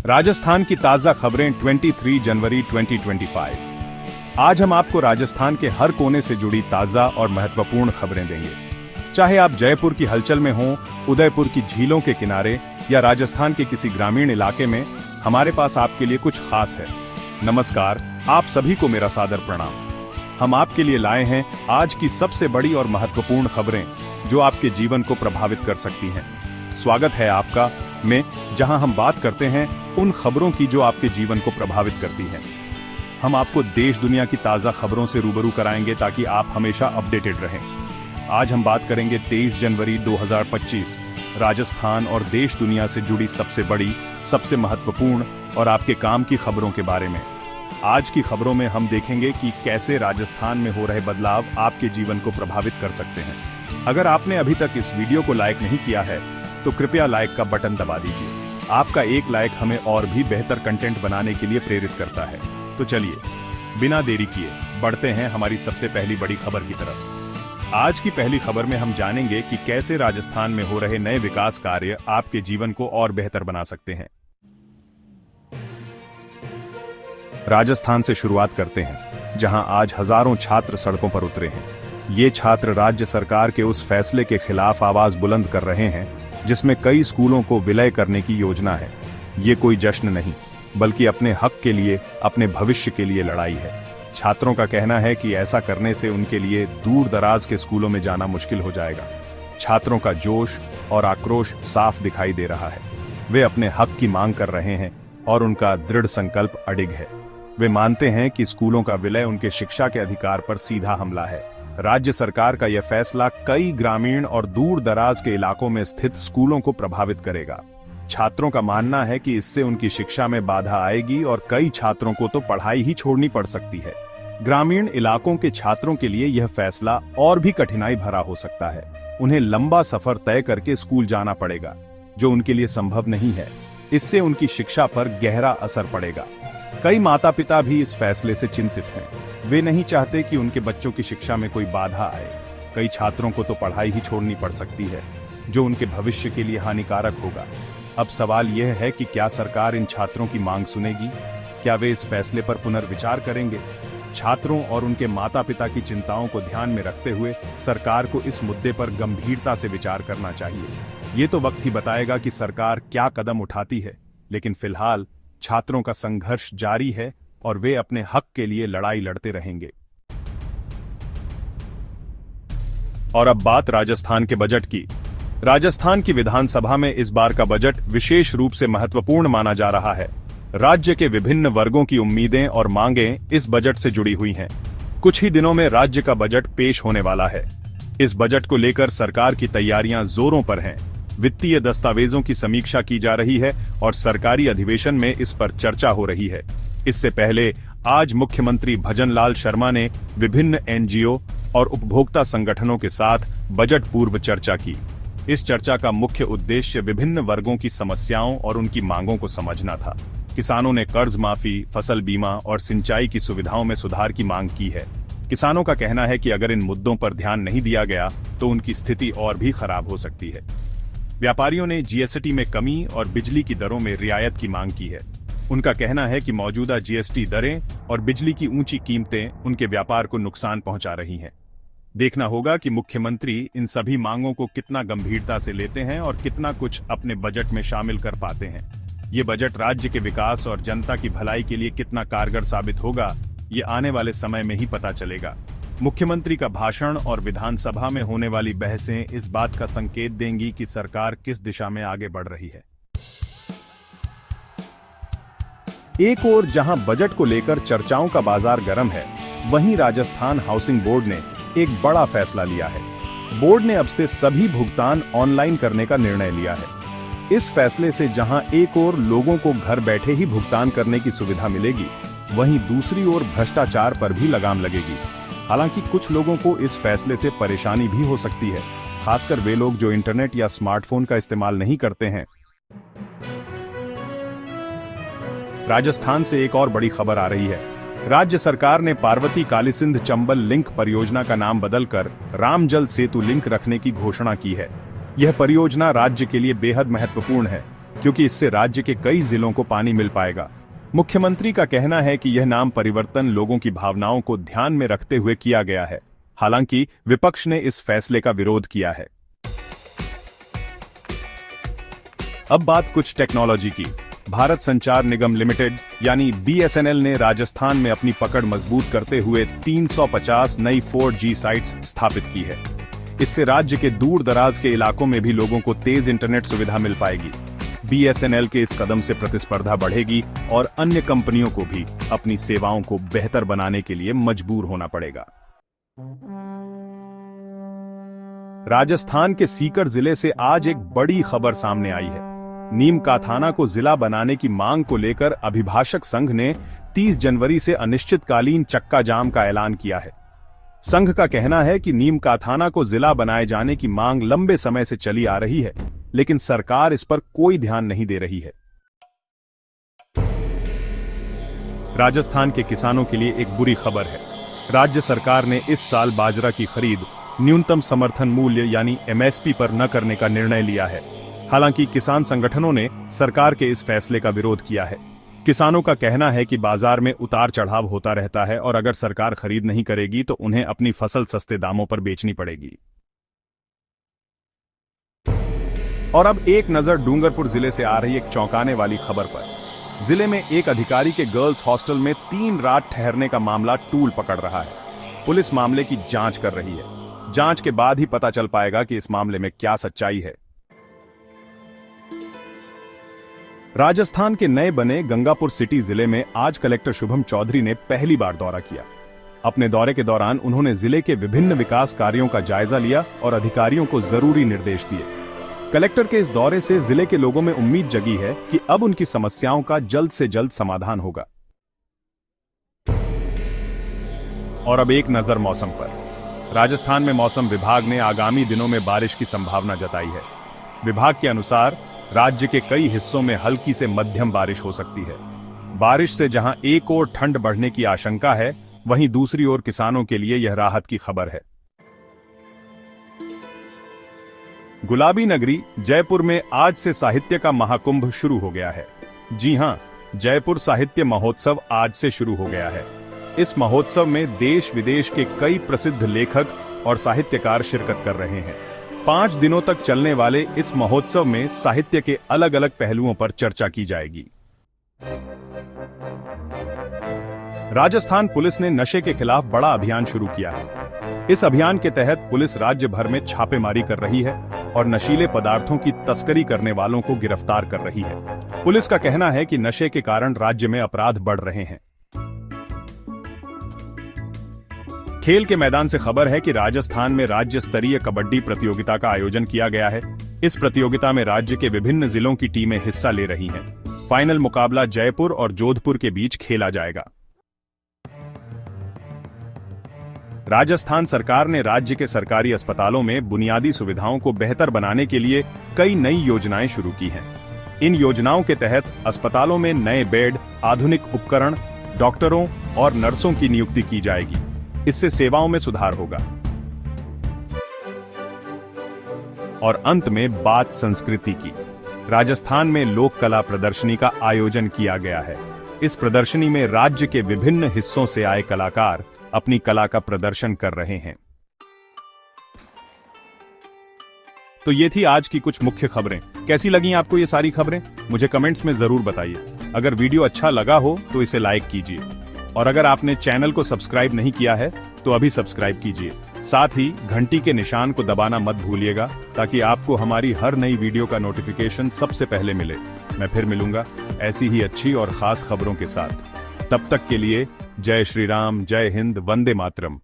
राजस्थान की ताजा खबरें 23 जनवरी 2025। आज हम आपको राजस्थान के हर कोने से जुड़ी ताजा और महत्वपूर्ण खबरें देंगे। चाहे आप जयपुर की हलचल में हों, उदयपुर की झीलों के किनारे या राजस्थान के किसी ग्रामीण इलाके में, हमारे पास आपके लिए कुछ खास है। नमस्कार, आप सभी को मेरा सादर प्रणाम। हम आपके लिए लाए हैं आज की सबसे बड़ी और महत्वपूर्ण खबरें जो आपके जीवन को प्रभावित कर सकती हैं। स्वागत है आपका में, जहां हम बात करते हैं उन खबरों की जो आपके जीवन को प्रभावित करती हैं। हम आपको देश दुनिया की ताजा खबरों से रूबरू कराएंगे ताकि आप हमेशा अपडेटेड रहें। आज हम बात करेंगे 23 जनवरी 2025 राजस्थान और देश दुनिया से जुड़ी सबसे बड़ी, सबसे महत्वपूर्ण और आपके काम की खबरों के बारे में। आज की खबरों में हम देखेंगे कि कैसे राजस्थान में हो रहे बदलाव आपके जीवन को प्रभावित कर सकते हैं। अगर आपने अभी तक इस वीडियो को लाइक नहीं किया है तो कृपया लाइक का बटन दबा दीजिए। आपका एक लाइक हमें और भी बेहतर कंटेंट बनाने के लिए प्रेरित करता है। तो चलिए बिना देरी किए बढ़ते हैं हमारी सबसे पहली बड़ी खबर की तरफ। आज की पहली खबर में हम जानेंगे कि कैसे राजस्थान में हो रहे नए विकास कार्य आपके जीवन को और बेहतर बना सकते हैं। राजस्थान से शुरुआत करते हैं, जहां आज हजारों छात्र सड़कों पर उतरे हैं। ये छात्र राज्य सरकार के उस फैसले के खिलाफ आवाज बुलंद कर रहे हैं जिसमें कई स्कूलों को विलय करने की योजना है। ये कोई जश्न नहीं, बल्कि अपने हक के लिए, अपने भविष्य के लिए लड़ाई है। छात्रों का कहना है कि ऐसा करने से उनके लिए दूर दराज के स्कूलों में जाना मुश्किल हो जाएगा। छात्रों का जोश और आक्रोश साफ दिखाई दे रहा है। वे अपने हक की मांग कर रहे हैं और उनका दृढ़ संकल्प अडिग है। वे मानते हैं कि स्कूलों का विलय उनके शिक्षा के अधिकार पर सीधा हमला है। राज्य सरकार का यह फैसला कई ग्रामीण और दूर दराज के इलाकों में स्थित स्कूलों को प्रभावित करेगा। छात्रों का मानना है कि इससे उनकी शिक्षा में बाधा आएगी और कई छात्रों को तो पढ़ाई ही छोड़नी पड़ सकती है। ग्रामीण इलाकों के छात्रों के लिए यह फैसला और भी कठिनाई भरा हो सकता है। उन्हें लंबा सफर तय करके स्कूल जाना पड़ेगा, जो उनके लिए संभव नहीं है। इससे उनकी शिक्षा पर गहरा असर पड़ेगा। कई माता पिता भी इस फैसले से चिंतित हैं। वे नहीं चाहते कि उनके बच्चों की शिक्षा में कोई बाधा आए। कई छात्रों को तो पढ़ाई ही छोड़नी पड़ सकती है, जो उनके भविष्य के लिए हानिकारक होगा। अब सवाल यह है कि क्या सरकार इन छात्रों की मांग सुनेगी? क्या वे इस फैसले पर पुनर्विचार करेंगे? छात्रों और उनके माता पिता की चिंताओं को ध्यान में रखते हुए सरकार को इस मुद्दे पर गंभीरता से विचार करना चाहिए। ये तो वक्त ही बताएगा कि सरकार क्या कदम उठाती है, लेकिन फिलहाल छात्रों का संघर्ष जारी है और वे अपने हक के लिए लड़ाई लड़ते रहेंगे। और अब बात राजस्थान के बजट की। राजस्थान की विधानसभा में इस बार का बजट विशेष रूप से महत्वपूर्ण माना जा रहा है। राज्य के विभिन्न वर्गों की उम्मीदें और मांगें इस बजट से जुड़ी हुई हैं। कुछ ही दिनों में राज्य का बजट पेश होने वाला है। इस बजट को लेकर सरकार की तैयारियां जोरों पर हैं। वित्तीय दस्तावेजों की समीक्षा की जा रही है और सरकारी अधिवेशन में इस पर चर्चा हो रही है। इससे पहले आज मुख्यमंत्री भजनलाल शर्मा ने विभिन्न एनजीओ और उपभोक्ता संगठनों के साथ बजट पूर्व चर्चा की। इस चर्चा का मुख्य उद्देश्य विभिन्न वर्गों की समस्याओं और उनकी मांगों को समझना था। किसानों ने कर्ज माफी, फसल बीमा और सिंचाई की सुविधाओं में सुधार की मांग की है। किसानों का कहना है कि अगर इन मुद्दों पर ध्यान नहीं दिया गया तो उनकी स्थिति और भी खराब हो सकती है। व्यापारियों ने जीएसटी में कमी और बिजली की दरों में रियायत की मांग की है। उनका कहना है कि मौजूदा जीएसटी दरें और बिजली की ऊंची कीमतें उनके व्यापार को नुकसान पहुंचा रही हैं। देखना होगा कि मुख्यमंत्री इन सभी मांगों को कितना गंभीरता से लेते हैं और कितना कुछ अपने बजट में शामिल कर पाते हैं। ये बजट राज्य के विकास और जनता की भलाई के लिए कितना कारगर साबित होगा, ये आने वाले समय में ही पता चलेगा। मुख्यमंत्री का भाषण और विधानसभा में होने वाली बहसें इस बात का संकेत देंगी कि सरकार किस दिशा में आगे बढ़ रही है। एक ओर जहां बजट को लेकर चर्चाओं का बाजार गर्म है, वहीं राजस्थान हाउसिंग बोर्ड ने एक बड़ा फैसला लिया है। बोर्ड ने अब से सभी भुगतान ऑनलाइन करने का निर्णय लिया है। इस फैसले से जहां एक ओर लोगों को घर बैठे ही भुगतान करने की सुविधा मिलेगी, वहीं दूसरी ओर भ्रष्टाचार पर भी लगाम लगेगी। हालांकि कुछ लोगों को इस फैसले से परेशानी भी हो सकती है, खासकर वे लोग जो इंटरनेट या स्मार्टफोन का इस्तेमाल नहीं करते हैं। राजस्थान से एक और बड़ी खबर आ रही है। राज्य सरकार ने पार्वती कालीसिंध चंबल लिंक परियोजना का नाम बदलकर रामजल सेतु लिंक रखने की घोषणा की है। यह परियोजना राज्य के लिए बेहद महत्वपूर्ण है, क्योंकि इससे राज्य के कई जिलों को पानी मिल पाएगा। मुख्यमंत्री का कहना है कि यह नाम परिवर्तन लोगों की भावनाओं को ध्यान में रखते हुए किया गया है। हालांकि विपक्ष ने इस फैसले का विरोध किया है। अब बात कुछ टेक्नोलॉजी की। भारत संचार निगम लिमिटेड यानी BSNL ने राजस्थान में अपनी पकड़ मजबूत करते हुए 350 नई 4G साइट्स स्थापित की है। इससे राज्य के दूर दराज के इलाकों में भी लोगों को तेज इंटरनेट सुविधा मिल पाएगी। BSNL के इस कदम से प्रतिस्पर्धा बढ़ेगी और अन्य कंपनियों को भी अपनी सेवाओं को बेहतर बनाने के लिए मजबूर होना पड़ेगा। राजस्थान के सीकर जिले से आज एक बड़ी खबर सामने आई है। नीम काथाना को जिला बनाने की मांग को लेकर अभिभाषक संघ ने 30 जनवरी से अनिश्चितकालीन चक्का जाम का ऐलान किया है। संघ का कहना है कि नीम काथाना को जिला बनाए जाने की मांग लंबे समय से चली आ रही है, लेकिन सरकार इस पर कोई ध्यान नहीं दे रही है। राजस्थान के किसानों के लिए एक बुरी खबर है। राज्य सरकार ने इस साल बाजरा की खरीद न्यूनतम समर्थन मूल्य यानी MSP पर न करने का निर्णय लिया है। हालांकि किसान संगठनों ने सरकार के इस फैसले का विरोध किया है। किसानों का कहना है कि बाजार में उतार चढ़ाव होता रहता है और अगर सरकार खरीद नहीं करेगी तो उन्हें अपनी फसल सस्ते दामों पर बेचनी पड़ेगी। और अब एक नजर डूंगरपुर जिले से आ रही एक चौंकाने वाली खबर पर। जिले में एक अधिकारी के गर्ल्स हॉस्टल में 3 रात ठहरने का मामला तूल पकड़ रहा है। पुलिस मामले की जांच कर रही है। जांच के बाद ही पता चल पाएगा कि इस मामले में क्या सच्चाई है। राजस्थान के नए बने गंगापुर सिटी जिले में आज कलेक्टर शुभम चौधरी ने पहली बार दौरा किया। अपने दौरे के दौरान उन्होंने जिले के विभिन्न विकास कार्यों का जायजा लिया और अधिकारियों को जरूरी निर्देश दिए। कलेक्टर के इस दौरे से जिले के लोगों में उम्मीद जगी है कि अब उनकी समस्याओं का जल्द से जल्द समाधान होगा। और अब एक नजर मौसम पर। राजस्थान में मौसम विभाग ने आगामी दिनों में बारिश की संभावना जताई है। विभाग के अनुसार राज्य के कई हिस्सों में हल्की से मध्यम बारिश हो सकती है। बारिश से जहां एक ओर ठंड बढ़ने की आशंका है, वहीं दूसरी ओर किसानों के लिए यह राहत की खबर है। गुलाबी नगरी जयपुर में आज से साहित्य का महाकुंभ शुरू हो गया है। जी हां, जयपुर साहित्य महोत्सव आज से शुरू हो गया है। इस महोत्सव में देश विदेश के कई प्रसिद्ध लेखक और साहित्यकार शिरकत कर रहे हैं। 5 दिनों तक चलने वाले इस महोत्सव में साहित्य के अलग अलग पहलुओं पर चर्चा की जाएगी। राजस्थान पुलिस ने नशे के खिलाफ बड़ा अभियान शुरू किया है। इस अभियान के तहत पुलिस राज्य भर में छापेमारी कर रही है और नशीले पदार्थों की तस्करी करने वालों को गिरफ्तार कर रही है। पुलिस का कहना है कि नशे के कारण राज्य में अपराध बढ़ रहे हैं। खेल के मैदान से खबर है कि राजस्थान में राज्य स्तरीय कबड्डी प्रतियोगिता का आयोजन किया गया है। इस प्रतियोगिता में राज्य के विभिन्न जिलों की टीमें हिस्सा ले रही हैं। फाइनल मुकाबला जयपुर और जोधपुर के बीच खेला जाएगा। राजस्थान सरकार ने राज्य के सरकारी अस्पतालों में बुनियादी सुविधाओं को बेहतर बनाने के लिए कई नई योजनाएं शुरू की हैं। इन योजनाओं के तहत अस्पतालों में नए बेड, आधुनिक उपकरण, डॉक्टरों और नर्सों की नियुक्ति की जाएगी। इससे सेवाओं में सुधार होगा। और अंत में बात संस्कृति की। राजस्थान में लोक कला प्रदर्शनी का आयोजन किया गया है। इस प्रदर्शनी में राज्य के विभिन्न हिस्सों से आए कलाकार अपनी कला का प्रदर्शन कर रहे हैं। तो ये थी आज की कुछ मुख्य खबरें। कैसी लगी आपको ये सारी खबरें? मुझे कमेंट्स में जरूर बताइए। अगर वीडियो अच्छा लगा हो तो इसे लाइक कीजिए और अगर आपने चैनल को सब्सक्राइब नहीं किया है तो अभी सब्सक्राइब कीजिए। साथ ही घंटी के निशान को दबाना मत भूलिएगा ताकि आपको हमारी हर नई वीडियो का नोटिफिकेशन सबसे पहले मिले। मैं फिर मिलूंगा ऐसी ही अच्छी और खास खबरों के साथ। तब तक के लिए जय श्री राम, जय हिंद, वंदे मातरम।